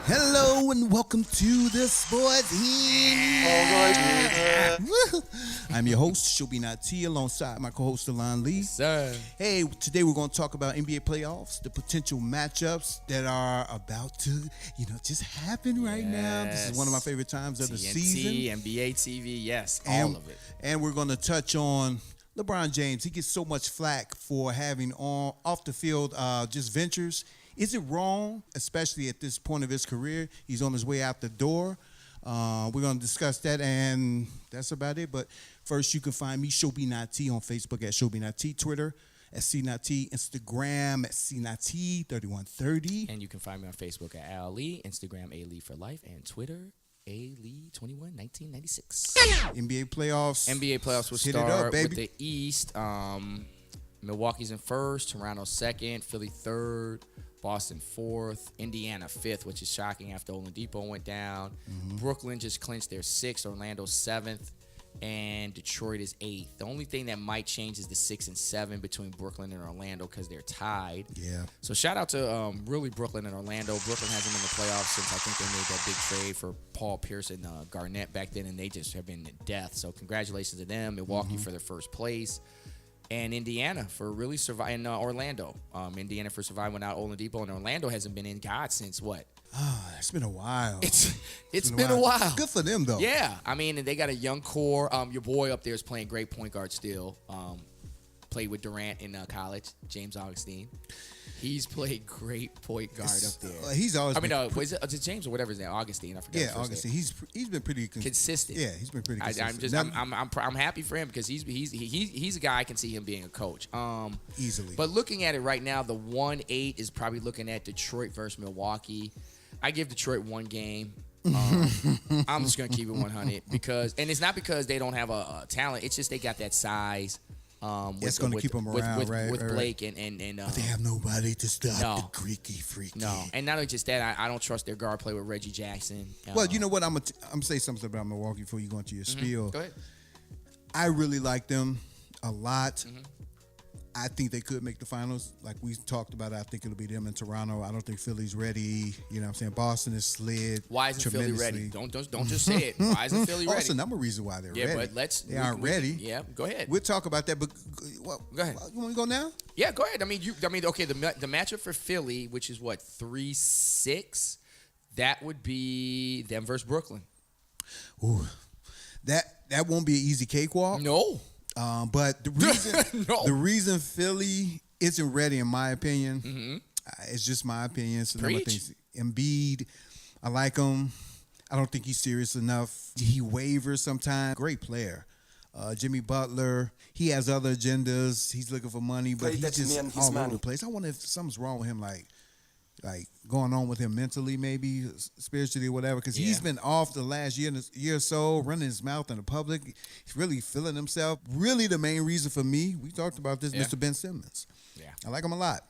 Hello and welcome to the Sportz. I'm your host, Shobi Nati, alongside my co-host, Alon Lee. Sir. Hey, today we're going to talk about NBA playoffs, the potential matchups that are about to, just happen right now. This is one of my favorite times of the season. NBA TV, yes, and, all of it. And we're going to touch on LeBron James. He gets so much flack for having off the field just ventures. Is it wrong, especially at this point of his career? He's on his way out the door. We're going to discuss that, and that's about it. But first, you can find me, Shobi Nati, on Facebook at Shobi Nati, Twitter at CNati, Instagram at CNati3130. And you can find me on Facebook at Al Lee, Instagram A Lee for Life, and Twitter A Lee 21 1996. NBA playoffs. NBA playoffs will start with the East. Milwaukee's in first, Toronto second, Philly third, Boston fourth, Indiana fifth, which is shocking after Oladipo went down. Mm-hmm. Brooklyn just clinched their sixth, Orlando seventh, and Detroit is eighth. The only thing that might change is the 6 and 7 between Brooklyn and Orlando because they're tied. Yeah. So shout out to really Brooklyn and Orlando. Brooklyn hasn't been in the playoffs since I think they made that big trade for Paul Pierce and Garnett back then, and they just have been death. So congratulations to them. Milwaukee for their first place. And Indiana for really surviving. Orlando. Indiana for surviving without Oladipo, and Orlando hasn't been in God since what? It's been a while. It's been a while. Good for them, though. Yeah. I mean, they got a young core. Your boy up there is playing great point guard still. Played with Durant in college, James Augustine. He's played great point guard up there. He's always. Was it James or whatever his name? Augustine. I forgot. Yeah, Augustine. He's been pretty consistent. Yeah, he's been pretty consistent. I'm happy for him because he's a guy I can see him being a coach. Easily. But looking at it right now, the 1-8 is probably looking at Detroit versus Milwaukee. I give Detroit one game. I'm just gonna keep it 100 and it's not because they don't have a talent. It's just they got that size. It's going to keep them around, with Blake and but they have nobody to stop the Greeky freaky. No, and not only just that, I don't trust their guard play with Reggie Jackson. Well, you know what? I'm gonna say something about Milwaukee before you go into your spiel. Go ahead. I really like them a lot. I think they could make the finals. Like we talked about, I think it'll be them in Toronto. I don't think Philly's ready. You know what I'm saying? Boston is slid. Why isn't Philly ready? Don't just say it. Why isn't Philly ready? There's a number of reasons why they're ready. Yeah, but they aren't ready. Yeah, go ahead. We'll talk about that. But go ahead. You want to go now? Yeah, go ahead. Okay. The matchup for Philly, which is what 3-6, that would be them versus Brooklyn. Ooh, that won't be an easy cakewalk. No. But the reason Philly isn't ready, in my opinion, it's just my opinion. So things. Embiid, I like him. I don't think he's serious enough. He wavers sometimes. Great player. Jimmy Butler, he has other agendas. He's looking for money, but he's just all over the place. I wonder if something's wrong with him, like going on with him mentally, maybe spiritually or whatever, because he's been off the last year or so, running his mouth in the public. He's really feeling himself. Really the main reason for me, we talked about this, Mr. Ben Simmons. Yeah. I like him a lot.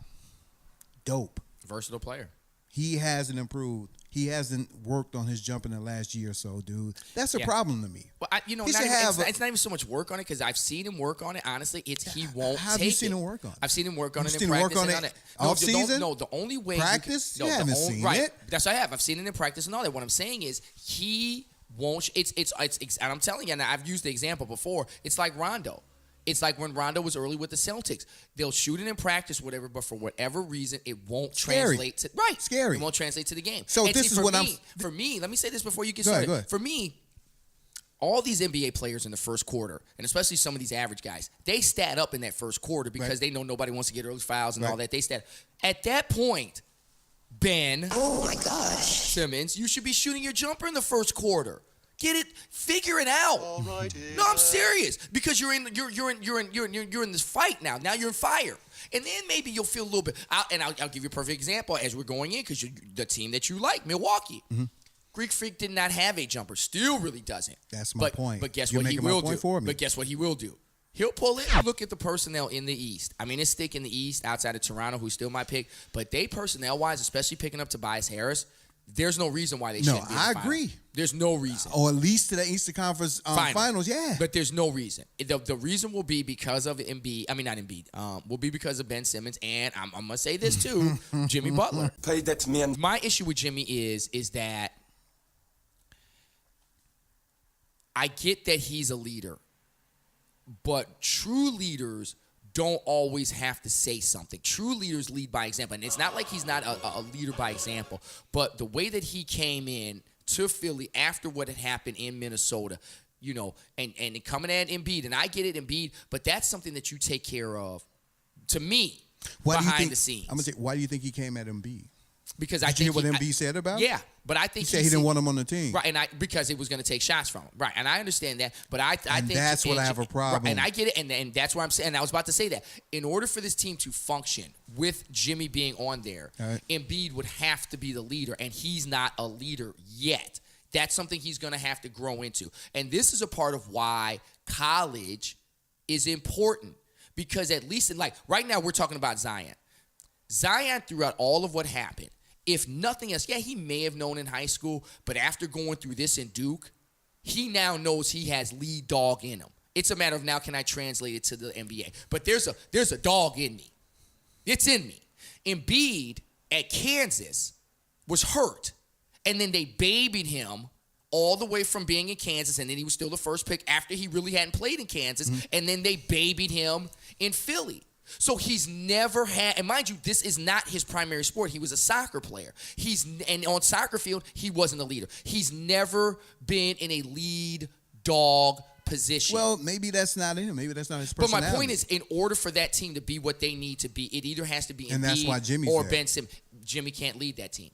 Dope. Versatile player. He hasn't improved. He hasn't worked on his jump in the last year or so, dude. That's a problem to me. Well, it's not even so much work on it because I've seen him work on it. Honestly, he won't. How have you seen him work on it? I've seen him work on it in practice. Off season? No, the only way practice. You haven't seen it. That's what I have. I've seen it in practice and all that. What I'm saying is he won't. It's and I'm telling you, and I've used the example before. It's like Rondo. It's like when Rondo was early with the Celtics. They'll shoot it in practice, whatever, but for whatever reason, it won't translate to Scary. It won't translate to the game. So this is what for me, let me say this before you get started. Go ahead. For me, all these NBA players in the first quarter, and especially some of these average guys, they stat up in that first quarter because they know nobody wants to get early fouls and all that. They stat. At that point, Ben, oh my gosh, Simmons, you should be shooting your jumper in the first quarter. Get it, figure it out. No, I'm serious because you're in this fight now. Now you're in fire, and then maybe you'll feel a little bit. I'll give you a perfect example as we're going in because you're the team that you like, Milwaukee. Greek Freak did not have a jumper. Still really doesn't. That's my point. But guess what he will do? But guess what he will do? He'll pull it. Look at the personnel in the East. I mean, it's thick in the East outside of Toronto, who still might pick. But they personnel-wise, especially picking up Tobias Harris, there's no reason why they shouldn't be in the I finals. agree. There's no reason. Or at least to the Eastern Conference finals, yeah. But there's no reason. The reason will be because of Embiid. I mean, not Embiid. Will be because of Ben Simmons. And I'm going to say this too, Jimmy Butler. Play that to me. My issue with Jimmy is that I get that he's a leader. But true leaders don't always have to say something. True leaders lead by example. And it's not like he's not a leader by example. But the way that he came in to Philly after what had happened in Minnesota, you know, and coming at Embiid, and I get it, Embiid, but that's something that you take care of, to me, behind the scenes. I'm going to say, why do you think he came at Embiid? Because I think you hear what Embiid said about him? Yeah, but I think he said he didn't want him on the team, right? And because it was going to take shots from him, right? And I understand that, but I think that's what I have a problem. Right, and I get it, and that's what I'm saying. And I was about to say that in order for this team to function with Jimmy being on there, right, Embiid would have to be the leader, and he's not a leader yet. That's something he's going to have to grow into, and this is a part of why college is important, because at least in, like, right now we're talking about Zion. Zion, throughout all of what happened, if nothing else, yeah, he may have known in high school, but after going through this in Duke, he now knows he has lead dog in him. It's a matter of now, can I translate it to the NBA? But there's a dog in me. It's in me. Embiid at Kansas was hurt, and then they babied him all the way from being in Kansas, and then he was still the first pick after he really hadn't played in Kansas, and then they babied him in Philly. So he's never had, and mind you, this is not his primary sport. He was a soccer player. And on soccer field, he wasn't a leader. He's never been in a lead dog position. Well, maybe that's not in him. Maybe that's not his personality. But my point is, in order for that team to be what they need to be, it either has to be Embiid or Ben Simmons. Jimmy can't lead that team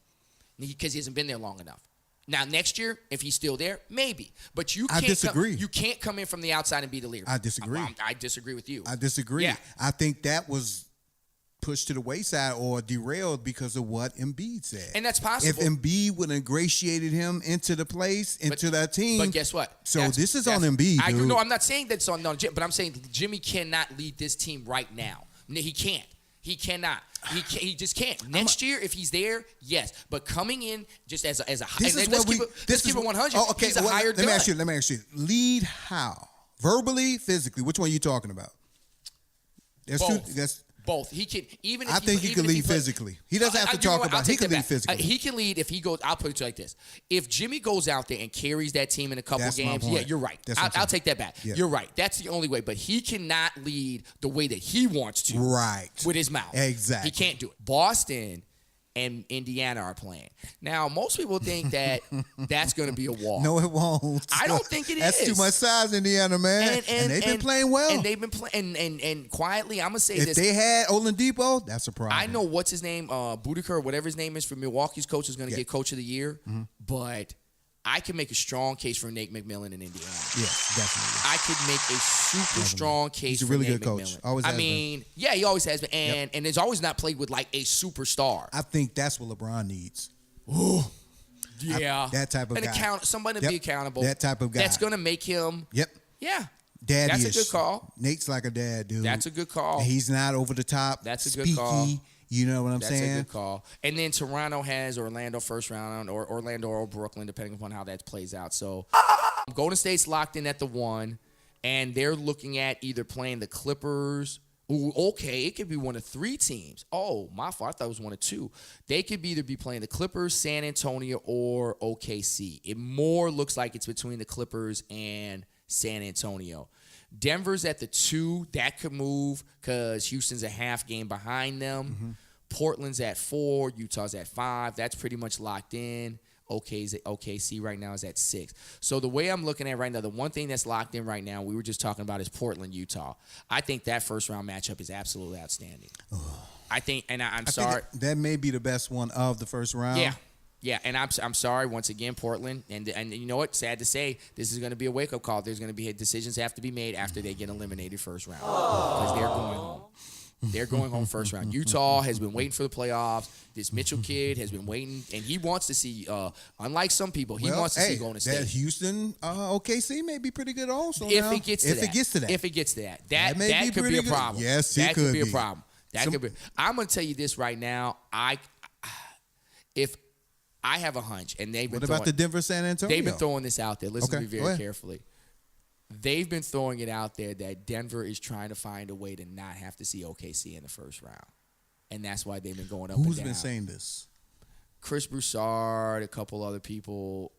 because he hasn't been there long enough. Now, next year, if he's still there, maybe. But you can't. I disagree. You can't come in from the outside and be the leader. I disagree. I disagree with you. I disagree. Yeah. I think that was pushed to the wayside or derailed because of what Embiid said. And that's possible. If Embiid would have ingratiated him into the place, into that team. But guess what? So this is on Embiid, dude. No, I'm not saying that's on Jimmy, but I'm saying Jimmy cannot lead this team right now. He can't. He cannot. He just can't. Next year, if he's there, yes. But coming in just as a let's keep it 100. Oh, okay. He's a hired gun. Let me ask you. Lead how? Verbally, physically? Which one are you talking about? Both. He can even. I think he can lead physically. He doesn't have to talk about. He can lead physically. He can lead if he goes. I'll put it like this: if Jimmy goes out there and carries that team in a couple games, yeah, you're right. I'll take that back. Yeah. You're right. That's the only way. But he cannot lead the way that he wants to. Right. With his mouth. Exactly. He can't do it. Boston and Indiana are playing. Now, most people think that that's going to be a walk. No, it won't. I don't think it is. That's too much size, Indiana, man. And they've been playing well. And they've been playing. And quietly, I'm going to say this. If they had Oladipo, that's a problem. I know what's his name, Boudicca, whatever his name is, for Milwaukee's coach is going to get Coach of the Year. Mm-hmm. But I can make a strong case for Nate McMillan in Indiana. Yes, definitely. I could make a super strong case for Nate McMillan. He's a really good coach. Always has been. Yeah, he always has been. And has always not played with like a superstar. I think that's what LeBron needs. Ooh. Yeah. That type of guy. Somebody to be accountable. That type of guy. That's going to make him. Yep. Yeah. Daddy-ish. That's a good call. Nate's like a dad, dude. That's a good call. And he's not over the top. That's a good call. You know what I'm saying? That's a good call. And then Toronto has Orlando first round, or Orlando or Brooklyn, depending upon how that plays out. So Golden State's locked in at the 1, and they're looking at either playing the Clippers. Ooh, okay, it could be one of 3 teams. Oh, my fault. I thought it was one of 2. They could either be playing the Clippers, San Antonio, or OKC. It more looks like it's between the Clippers and San Antonio. Denver's at the 2. That could move because Houston's a half game behind them. Mm-hmm. Portland's at 4. Utah's at 5. That's pretty much locked in. OKC right now is at 6. So the way I'm looking at right now, the one thing that's locked in right now, we were just talking about, is Portland, Utah. I think that first round matchup is absolutely outstanding. I think, and I'm sorry. That may be the best one of the first round. Yeah. Yeah, and I'm sorry once again, Portland, and you know what? Sad to say, this is going to be a wake up call. There's going to be decisions have to be made after they get eliminated first round because they're going home. They're going home first round. Utah has been waiting for the playoffs. This Mitchell kid has been waiting, and he wants to see. Unlike some people, he wants to see Golden State. That Houston, OKC may be pretty good also. If it gets to that, if it gets to that, that could be a problem. Yes, it could be a problem. That could be. I'm going to tell you this right now. I have a hunch, and they've been. What about the Denver San Antonio? They've been throwing this out there. Listen to me very carefully. They've been throwing it out there that Denver is trying to find a way to not have to see OKC in the first round, and that's why they've been going up and down. Who's been saying this? Chris Broussard, a couple other people,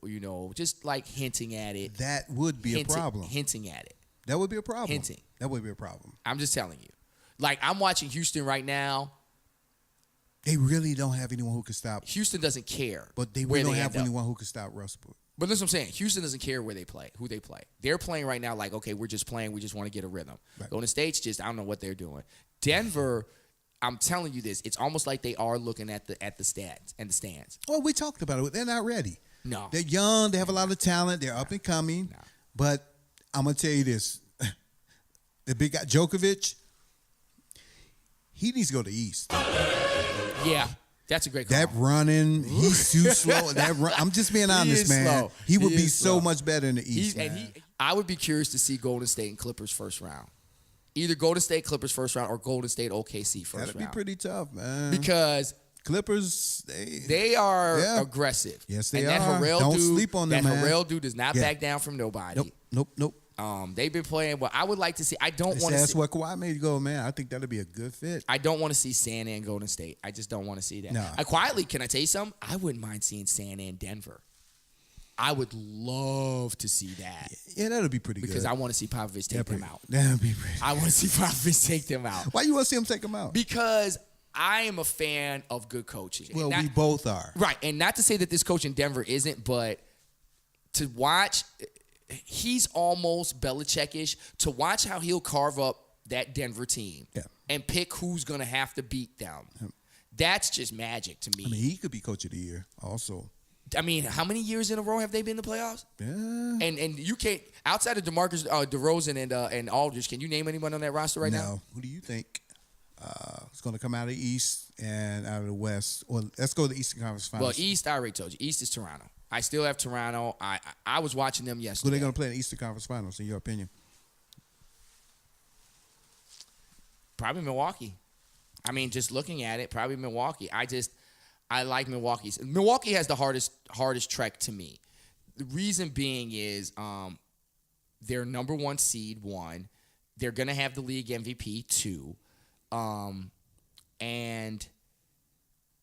just like hinting at it. That would be a problem. Hinting at it. That would be a problem. Hinting. That would be a problem. I'm just telling you. Like, I'm watching Houston right now. They really don't have anyone who can stop. Houston doesn't care. But they really don't have anyone who can stop Westbrook. But that's what I'm saying. Houston doesn't care where they play, who they play. They're playing right now like, okay, we're just playing. We just want to get a rhythm. Right. Golden State's just, I don't know what they're doing. Denver, I'm telling you this, it's almost like they are looking at the stats and the stands. Well, we talked about it. They're not ready. No. They're young. They have a lot of talent. They're up and coming. No. But I'm going to tell you this. The big guy, Djokovic, he needs to go to the East. Yeah. That's a great call. That running, he's too slow. I'm just being honest, man. Slow. He would be so much better in the East. I would be curious to see Golden State and Clippers first round. Either Golden State Clippers first round or Golden State OKC first round. That'd be pretty tough, man. Because Clippers, they are aggressive. Yes, they and are. Don't sleep on them, man. That Harrell dude does not back down from nobody. Nope. They've been playing well. I would like to see. I don't want to see. That's what Kawhi made go, man. I think that'd be a good fit. I don't want to see San Antonio and Golden State. I just don't want to see that. No. Quietly, can I tell you something? I wouldn't mind seeing San Antonio and Denver. I would love to see that. Yeah, that'll be pretty good. Because I want to see Popovich take them out. That'd be pretty. I want to see Popovich take them out. Why you want to see him take them out? Because I am a fan of good coaching. Well, we both are. Right. And not to say that this coach in Denver isn't, but to watch, he's almost Belichick-ish. To watch how he'll carve up that Denver team and pick who's going to have to beat them. That's just magic to me. I mean, he could be coach of the year also. I mean, how many years in a row have they been in the playoffs? Yeah. And you can't, outside of DeMarcus DeRozan and Aldridge, can you name anyone on that roster right now? No. Who do you think? It's going to come out of the East and out of the West. Well, let's go to the Eastern Conference Finals. Well, East, I already told you. East is Toronto. I still have Toronto. I was watching them yesterday. Who are they going to play in the Eastern Conference Finals, in your opinion? Probably Milwaukee. I mean, just looking at it, probably Milwaukee. I like Milwaukee. Milwaukee has the hardest trek to me. The reason being is they're number one seed, one. They're going to have the league MVP, two. And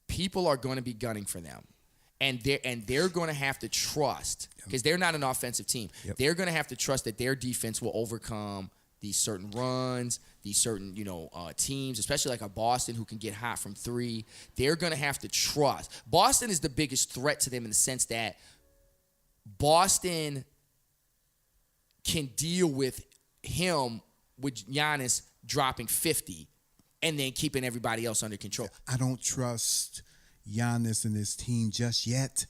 people are going to be gunning for them. And they're going to have to trust, because they're not an offensive team. Yep. They're going to have to trust that their defense will overcome these certain runs, these certain, teams, especially like a Boston who can get hot from three. They're going to have to trust. Boston is the biggest threat to them in the sense that Boston can deal with him, with Giannis dropping 50 and then keeping everybody else under control. I don't trust Giannis and his team just yet.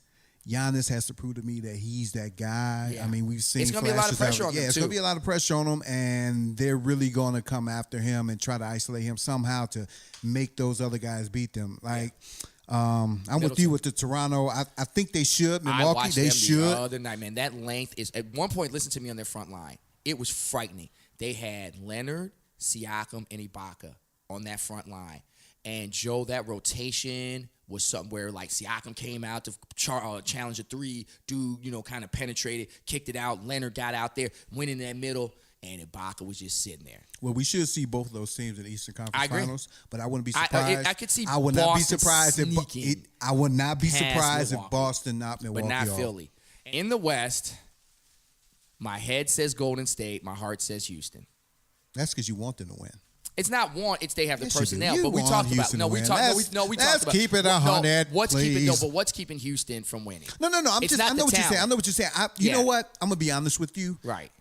Giannis has to prove to me that he's that guy. Yeah. I mean, we've seen it's going to be a lot of pressure on them, it's going to be a lot of pressure on him, and they're really going to come after him and try to isolate him somehow to make those other guys beat them. Like, I'm with you with the Toronto. I think they should. Milwaukee, they should. The other night, man, that length is, at one point, listen to me on their front line. It was frightening. They had Leonard, Siakam, and Ibaka on that front line. And, Joe, that rotation was something where, like, Siakam came out to challenge a three. Dude, kind of penetrated, kicked it out. Leonard got out there, went in that middle, and Ibaka was just sitting there. Well, we should see both of those teams in the Eastern Conference Finals, but I wouldn't be surprised. I could see I would Boston not be surprised I would not be surprised if Boston knocked Milwaukee off. But not off. Philly. In the West, my head says Golden State, my heart says Houston. That's because you want them to win. It's not want. It's they have the personnel. You but we talked about. No, we talked. We talked about. Let's keep it 100. What's please. keeping? No, but what's keeping Houston from winning? No. I know what you're saying. I know what you're saying. You know what? I'm gonna be honest with you. Right.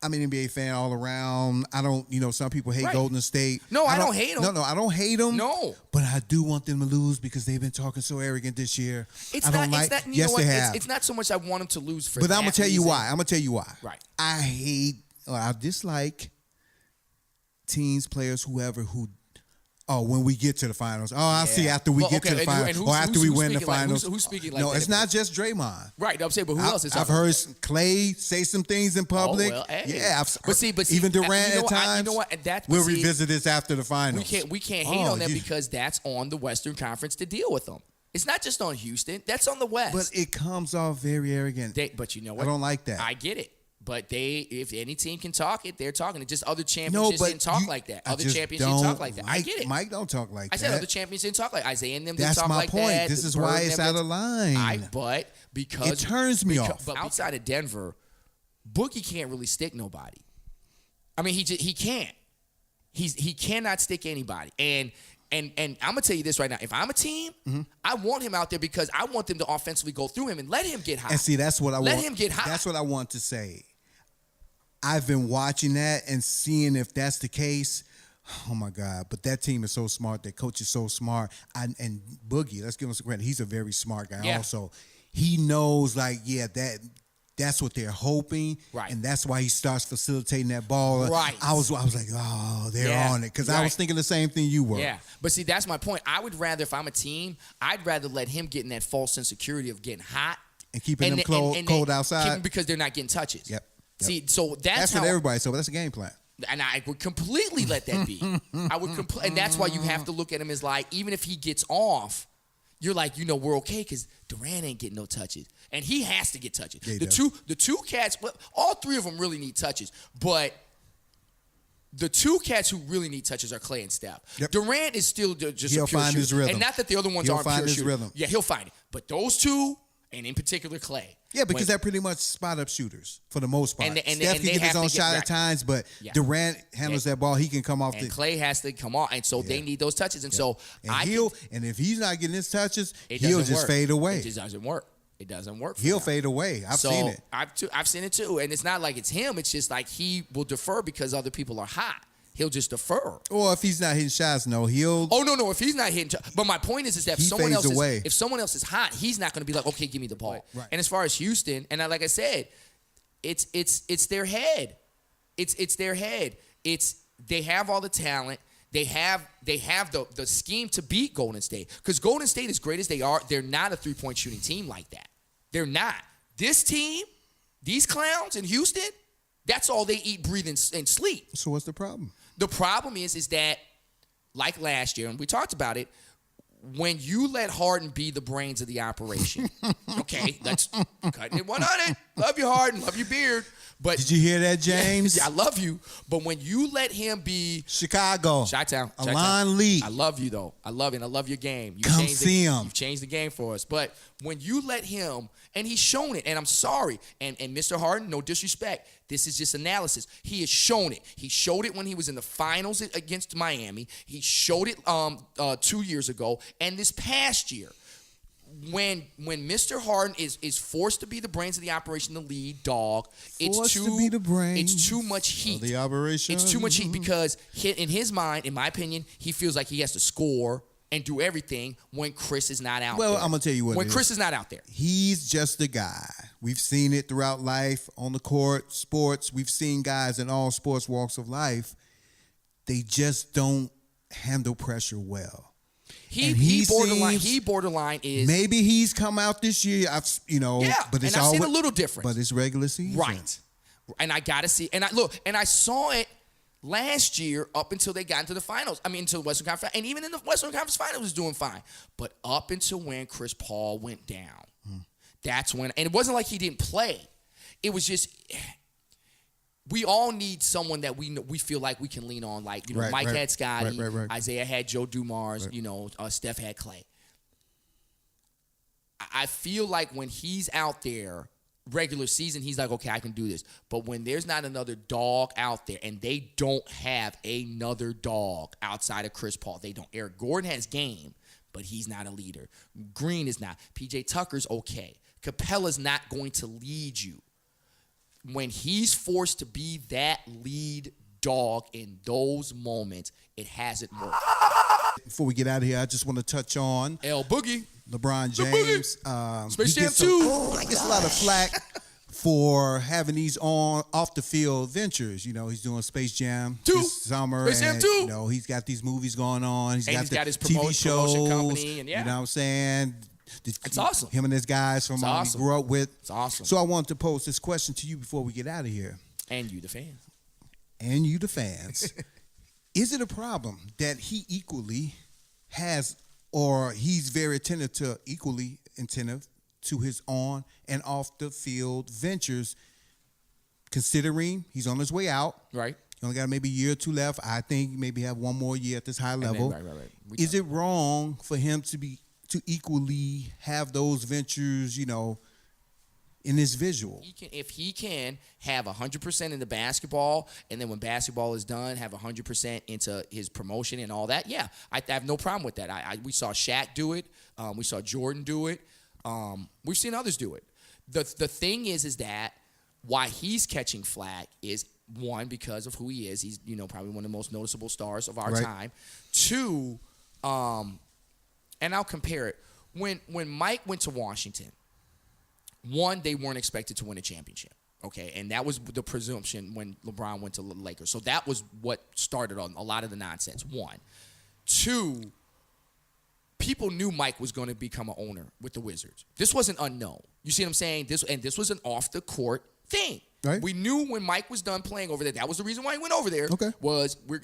I'm an NBA fan all around. I don't. Some people hate Golden State. No, I don't hate them. No, I don't hate them. No. But I do want them to lose because they've been talking so arrogant this year. It's not. Yes, they have. It's not so much I want them to lose for. But I'm gonna tell you why. Right. I dislike teams, players, whoever when we get to the finals. I see after we get to the finals or after we win the finals. Who's speaking like that? No, it's not just Draymond. Right, I'm saying, but who else is I've heard Clay say some things in public. Oh, well, hey. Yeah, but even Durant at times. You know what? We'll revisit this after the finals. We can't hate on them because that's on the Western Conference to deal with them. It's not just on Houston. That's on the West. But it comes off very arrogant. But you know what? I don't like that. I get it. But if any team can talk it, they're talking it. Just other champions didn't talk like that. Other champions didn't talk like that. I get it. Mike don't talk like that. I said other champions didn't talk like Isaiah and them didn't talk like that. That's my point. This is why it's out of line. But because it turns me off. But outside of Denver, Boogie can't really stick nobody. I mean, he can't. He cannot stick anybody. And I'm gonna tell you this right now. If I'm a team, I want him out there because I want them to offensively go through him and let him get hot. And see, that's what I want. Let him get hot. That's what I want to say. I've been watching that and seeing if that's the case. Oh my God! But that team is so smart. That coach is so smart. And Boogie, let's give him some credit. He's a very smart guy. Yeah. Also, he knows that's what they're hoping, right? And that's why he starts facilitating that ball. Right. I was like, oh, they're on it because I was thinking the same thing you were. Yeah, but see, that's my point. I would rather, if I'm a team, I'd rather let him get in that false insecurity of getting hot and keeping them cold outside because they're not getting touches. Yep. See, so that's what everybody said. But that's a game plan. And I would completely let that be. And that's why you have to look at him as like, even if he gets off, you're like, we're okay because Durant ain't getting no touches, and he has to get touches. Yeah, the two cats, all three of them really need touches, but the two cats who really need touches are Klay and Steph. Yep. Durant is still just a pure shooter, his rhythm. And not that the other ones aren't pure shooters. Rhythm. Yeah, he'll find it, but those two, and in particular Klay. Yeah, because they're pretty much spot-up shooters for the most part. Steph can get his own shot at times, but Durant handles that ball. He can come off. And Klay has to come off, and so they need those touches. And so and if he's not getting his touches, he'll just fade away. It just doesn't work. It doesn't work. He'll fade away. I've seen it. I've seen it too, and it's not like it's him. It's just like he will defer because other people are hot. He'll just defer. Or if he's not hitting shots, he'll. Oh no! If he's not hitting, but my point is that if someone else is hot, he's not going to be like, okay, give me the ball. Right. And as far as Houston, and like I said, it's their head. It's their head. They have all the talent. They have the scheme to beat Golden State. Because Golden State, as great as they are, they're not a 3-point shooting team like that. They're not. This team, these clowns in Houston, that's all they eat, breathe, and sleep. So what's the problem? The problem is that, like last year, and we talked about it, when you let Harden be the brains of the operation, okay, let's cut it 100. Love you, Harden. Love your beard. But did you hear that, James? Yeah, I love you. But when you let him be Chicago, Chi-Town, Alon Lee, I love you though. I love you, and I love your game. Come see him. You've changed the game for us. But when you let him, and he's shown it, and I'm sorry, and Mr. Harden, no disrespect, this is just analysis. He has shown it. He showed it when he was in the finals against Miami. He showed it 2 years ago, and this past year. When Mr. Harden is forced to be the brains of the operation, the lead dog, it's too much heat. The operation. It's too much heat because in his mind, in my opinion, he feels like he has to score and do everything when Chris is not out there. Well, I'm going to tell you what when Chris is not out there. He's just a guy. We've seen it throughout life, on the court, sports. We've seen guys in all sports walks of life. They just don't handle pressure well. He borderline is maybe he's come out this year. But it's I've seen a little different. But it's regular season, right? And I gotta see. And I saw it last year up until they got into the finals. I mean, until the Western Conference, and even in the Western Conference Finals was doing fine. But up until when Chris Paul went down, that's when. And it wasn't like he didn't play. It was just. We all need someone that we feel like we can lean on. Like, Mike had Scotty, Isaiah had Joe Dumars, Steph had Klay. I feel like when he's out there, regular season, he's like, okay, I can do this. But when there's not another dog out there, and they don't have another dog outside of Chris Paul, they don't. Eric Gordon has game, but he's not a leader. Green is not. PJ Tucker's okay. Capella's not going to lead you. When he's forced to be that lead dog in those moments, it hasn't worked. Before we get out of here, I just want to touch on L Boogie, LeBron James. Space Jam 2. He gets a lot of flack for having these off the field ventures. He's doing Space Jam 2 this summer. Space Jam 2. He's got these movies going on. He's got his TV shows. promotion company. And You know what I'm saying? It's awesome. Him and his guys from he grew up with. It's awesome. So I wanted to pose this question to you before we get out of here. And you, the fans. Is it a problem that he equally has or he's very equally attentive to his on and off the field ventures, considering he's on his way out. Right. He only got maybe a year or two left. I think maybe have one more year at this high level. Right. Is it wrong for him to equally have those ventures, in his visual? If he can have 100% in the basketball, and then when basketball is done, have 100% into his promotion and all that, yeah, I have no problem with that. We saw Shaq do it. We saw Jordan do it. We've seen others do it. The thing is that why he's catching flack is, one, because of who he is. He's, probably one of the most noticeable stars of our time. Two, and I'll compare it. When Mike went to Washington, one, they weren't expected to win a championship. Okay, and that was the presumption when LeBron went to the Lakers. So that was what started on a lot of the nonsense. One. Two, people knew Mike was going to become an owner with the Wizards. This wasn't unknown. You see what I'm saying? This was an off-the-court thing. Right. We knew when Mike was done playing over there, that was the reason why he went over there,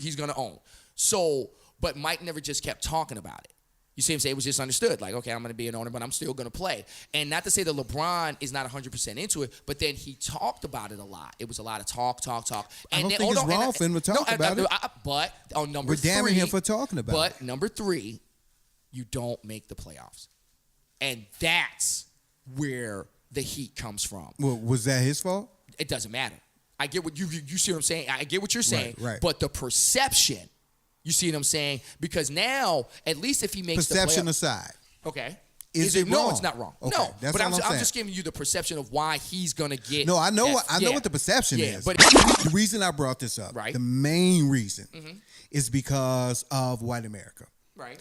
he's going to own. So, but Mike never just kept talking about it. You see what I'm saying? It was just understood. Like, okay, I'm going to be an owner, but I'm still going to play. And not to say that LeBron is not 100% into it, but then he talked about it a lot. It was a lot of talk. I don't think it's wrong for him to talk about it. But on number 3. We're damning him for talking about it. But number 3, you don't make the playoffs. And that's where the heat comes from. Well, was that his fault? It doesn't matter. I get what you see what I'm saying. I get what you're saying. Right. But the perception, you see what I'm saying? Because now, at least if he makes perception the aside. Okay. Is it wrong? No, it's not wrong. Okay, no, that's but all I'm just giving you the perception of why he's gonna get. No, I know what the perception is. But the reason I brought this up, right, the main reason, is because of white America. Right.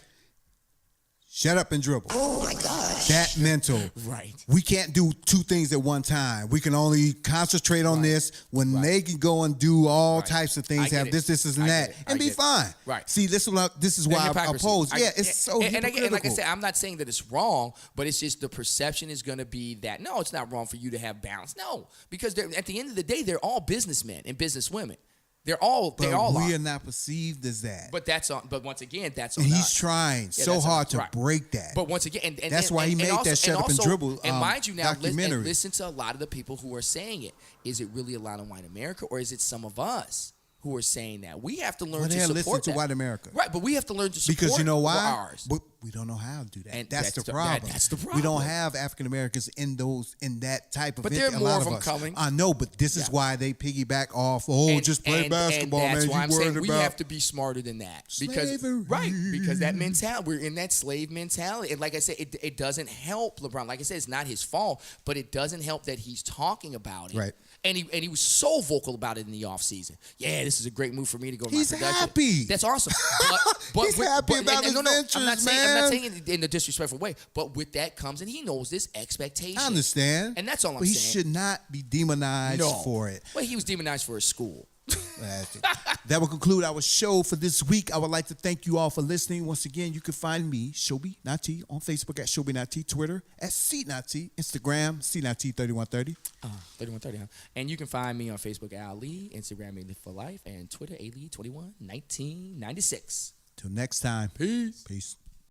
Shut up and dribble. Oh, my gosh. That mental. Right. We can't do 2 things at one time. We can only concentrate on this when they can go and do all types of things, have this, and that, and be fine. Right. See, this is why I oppose. It's so hypocritical. And like I said, I'm not saying that it's wrong, but it's just the perception is going to be that, no, it's not wrong for you to have balance. No, because at the end of the day, they're all businessmen and businesswomen. They all are not perceived as that. But once again, that's on and he's us. trying so hard to break that. But once again, and that's why he made that shut up and dribble and mind you, now documentary. listen to a lot of the people who are saying it. Is it really a lot of white America, or is it some of us who are saying that? We have to learn to support listen to white America, right? But we have to learn to support because you know why? Ours. But we don't know how to do that. And that's the problem. That's the problem. We don't have African Americans in that type of. But there are more of them coming. I know, but this is why they piggyback off. Just play basketball, and that's man. Why I'm saying we about have to be smarter than that slavery. because that mentality, we're in that slave mentality, and like I said, it doesn't help LeBron. Like I said, it's not his fault, but it doesn't help that he's talking about it. Right. And he was so vocal about it in the offseason. Yeah, this is a great move for me to go. He's my production. happy. That's awesome. But he's happy about his ventures, I'm not man. saying it in a disrespectful way, but with that comes, and he knows this expectation. I understand, and that's all I'm saying. But he saying. should not be demonized for it. Well, he was demonized for his school. That will conclude our show for this week. I would like to thank you all for listening. Once again, you can find me, Shobi Not T, on Facebook at Shobi Not T, Twitter at C Not T, Instagram C Not T 3130. 3130. And you can find me on Facebook at Ali, Instagram Ali for Life, and Twitter Ali 21 1996. Till next time. Peace. Peace.